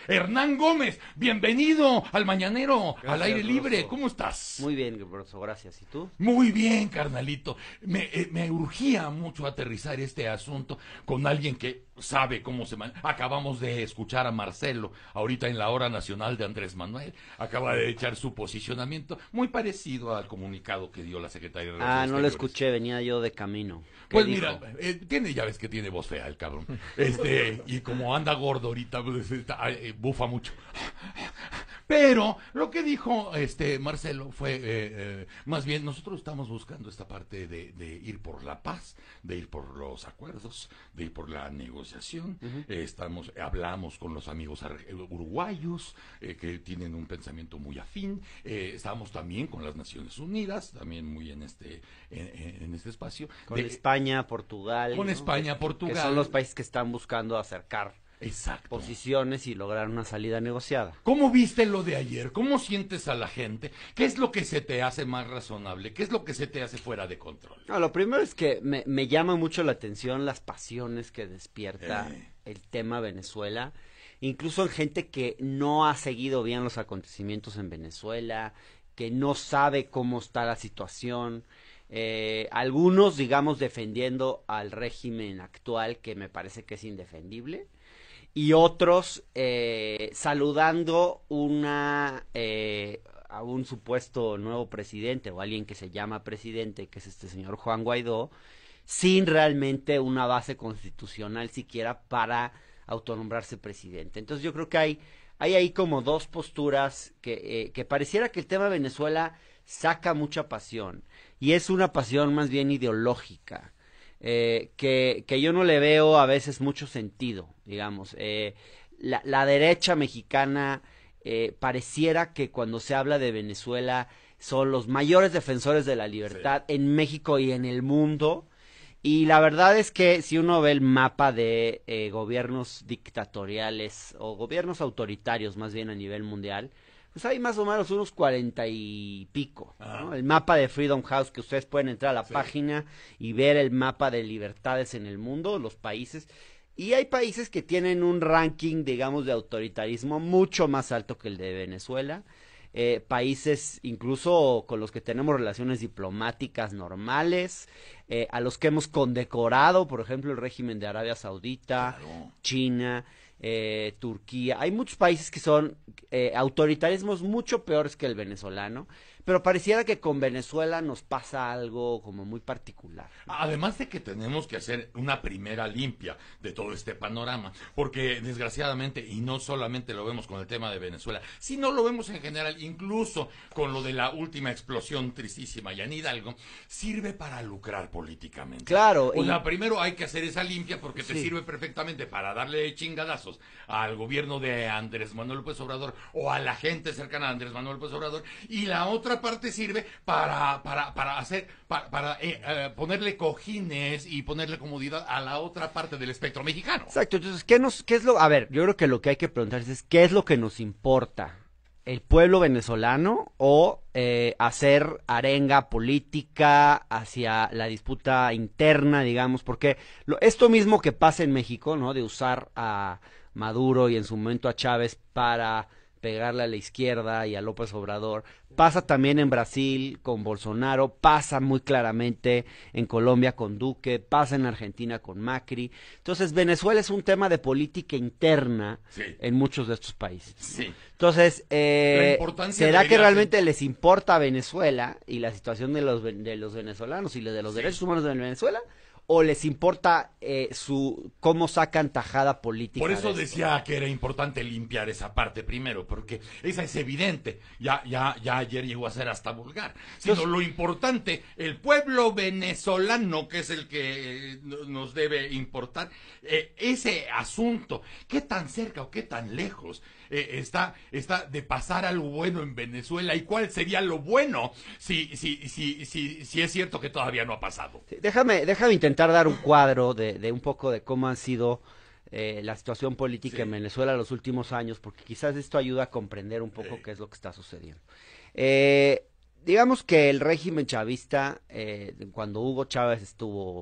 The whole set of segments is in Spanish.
Hernán Gómez, bienvenido al Mañanero, al Gracias, aire libre. Rosso. ¿Cómo estás? Muy bien, Rosso, gracias. ¿Y tú? Muy bien, carnalito. Me urgía mucho aterrizar este asunto con alguien que sabe cómo se maneja. Acabamos de escuchar a Marcelo, ahorita en la hora nacional de Andrés Manuel. Acaba de echar su posicionamiento, muy parecido al comunicado que dio la secretaria de Relaciones No lo Exteriores. escuché, venía yo de camino. ¿Qué Pues dijo? mira, ya ves que tiene voz fea el cabrón. Y como anda gordo ahorita, pues, bufa mucho. Pero lo que dijo Marcelo fue, más bien, nosotros estamos buscando esta parte de ir por la paz, de ir por los acuerdos, de ir por la negociación. Hablamos con los amigos uruguayos, que tienen un pensamiento muy afín. Estamos también con las Naciones Unidas, también muy en este espacio. Con España, Portugal. Con ¿no? España, Portugal. Que son los países que están buscando acercar Exacto. posiciones y lograr una salida negociada. ¿Cómo viste lo de ayer? ¿Cómo sientes a la gente? ¿Qué es lo que se te hace más razonable? ¿Qué es lo que se te hace fuera de control? No, lo primero es que me llama mucho la atención las pasiones que despierta el tema Venezuela, incluso en gente que no ha seguido bien los acontecimientos en Venezuela, que no sabe cómo está la situación. Algunos, digamos, defendiendo al régimen actual, que me parece que es indefendible, y otros saludando a un supuesto nuevo presidente o alguien que se llama presidente, que es este señor Juan Guaidó, sin realmente una base constitucional siquiera para autonombrarse presidente. Entonces yo creo que hay ahí como dos posturas que pareciera que el tema de Venezuela saca mucha pasión, y es una pasión más bien ideológica. Que yo no le veo a veces mucho sentido, digamos. La derecha mexicana pareciera que cuando se habla de Venezuela son los mayores defensores de la libertad en México y en el mundo, y la verdad es que si uno ve el mapa de gobiernos dictatoriales o gobiernos autoritarios más bien a nivel mundial, pues hay más o menos unos 40 y pico, ¿no? El mapa de Freedom House, que ustedes pueden entrar a la página y ver el mapa de libertades en el mundo, los países, y hay países que tienen un ranking, digamos, de autoritarismo mucho más alto que el de Venezuela, países incluso con los que tenemos relaciones diplomáticas normales, a los que hemos condecorado, por ejemplo, el régimen de Arabia Saudita, China, Turquía. Hay muchos países que son autoritarismos mucho peores que el venezolano, pero pareciera que con Venezuela nos pasa algo como muy particular. Además de que tenemos que hacer una primera limpia de todo este panorama, porque desgraciadamente, y no solamente lo vemos con el tema de Venezuela, sino lo vemos en general, incluso con lo de la última explosión tristísima allá en Hidalgo, sirve para lucrar políticamente. Claro. O sea, primero hay que hacer esa limpia porque te Sí. sirve perfectamente para darle chingadazos al gobierno de Andrés Manuel López Obrador o a la gente cercana a Andrés Manuel López Obrador, y la otra parte sirve para ponerle cojines y ponerle comodidad a la otra parte del espectro mexicano. Exacto. Entonces, ¿qué es lo? A ver, yo creo que lo que hay que preguntarse es ¿qué es lo que nos importa? ¿El pueblo venezolano o hacer arenga política hacia la disputa interna, digamos? Porque esto mismo que pasa en México, ¿no? De usar a Maduro y en su momento a Chávez para pegarle a la izquierda y a López Obrador, pasa también en Brasil con Bolsonaro, pasa muy claramente en Colombia con Duque, pasa en Argentina con Macri. Entonces Venezuela es un tema de política interna en muchos de estos países. Sí. Entonces, ¿será que realmente ser... les importa Venezuela y la situación de los venezolanos y de los derechos humanos de Venezuela? ¿O les importa cómo sacan tajada política? Por eso de esto? decía que era importante limpiar esa parte primero, porque esa es evidente, ya ayer llegó a ser hasta vulgar. Sino lo importante, el pueblo venezolano, que es el que nos debe importar, ese asunto, qué tan cerca o qué tan lejos está de pasar algo bueno en Venezuela, y cuál sería lo bueno si es cierto que todavía no ha pasado. Sí, déjame intentar dar un cuadro de un poco de cómo ha sido la situación política en Venezuela en los últimos años, porque quizás esto ayuda a comprender un poco qué es lo que está sucediendo. Digamos que el régimen chavista, cuando Hugo Chávez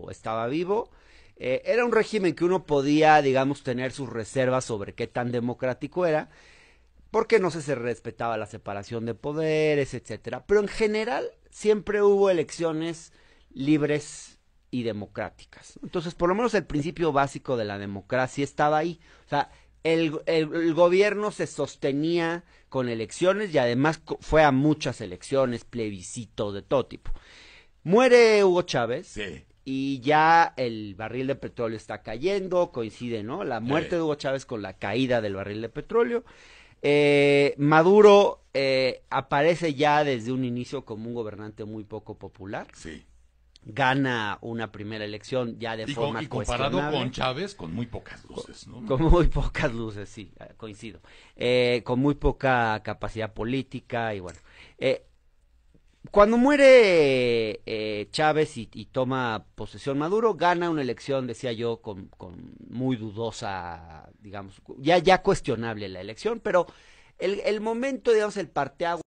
estaba vivo, Era un régimen que uno podía, digamos, tener sus reservas sobre qué tan democrático era, porque no se respetaba la separación de poderes, etcétera. Pero en general siempre hubo elecciones libres y democráticas. Entonces, por lo menos el principio básico de la democracia estaba ahí. O sea, el gobierno se sostenía con elecciones y además fue a muchas elecciones, plebiscitos de todo tipo. Muere Hugo Chávez. Sí. Y ya el barril de petróleo está cayendo, coincide, ¿no? La muerte de Hugo Chávez con la caída del barril de petróleo. Maduro aparece ya desde un inicio como un gobernante muy poco popular. Sí. Gana una primera elección ya de forma y comparado cuestionable. con Chávez, con muy pocas luces, ¿no? Con muy pocas luces, sí, coincido. Con muy poca capacidad política y bueno. Cuando muere Chávez y toma posesión Maduro, gana una elección, decía yo, con muy dudosa, digamos, ya cuestionable la elección, pero el momento, digamos, el parteaguas